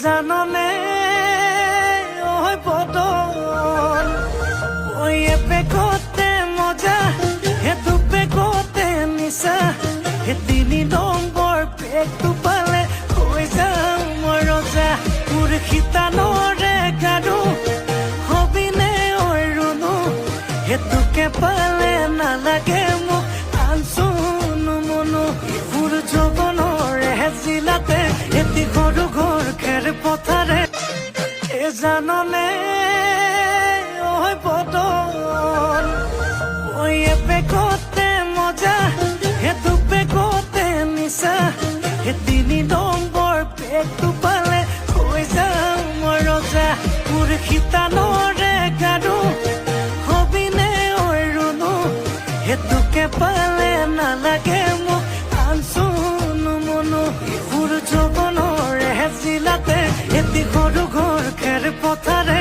জাননে ওই বদন ওই পেকতে মজা হে দুপে কতে নিচা হে 3 নম্বৰ পেকটো পালে হৈ যাম মই ৰজা মোৰ শিতানৰে গাৰু হবিনে ঐ ৰুণু হেতুকে পালে নালাগে মোক আনচুনো মনো মোৰ যৌৱনৰে জিলাতে এটি সৰু ঘৰ খেৰ পথাৰে জাননে ওই বদন ওই পেকতে মজা হে দুপে কতে নিচা হে 3 নম্বৰ পেকটো পালে হৈ যাম মই ৰজা মোৰ শিতানৰে গাৰু হবিনে ঐ ৰুণু হেতুকে পালে নালাগে মোক আনচুনো মনো মোৰ যৌৱনৰে জিলাতে এটি সৰু ঘৰ খেৰ পথাৰে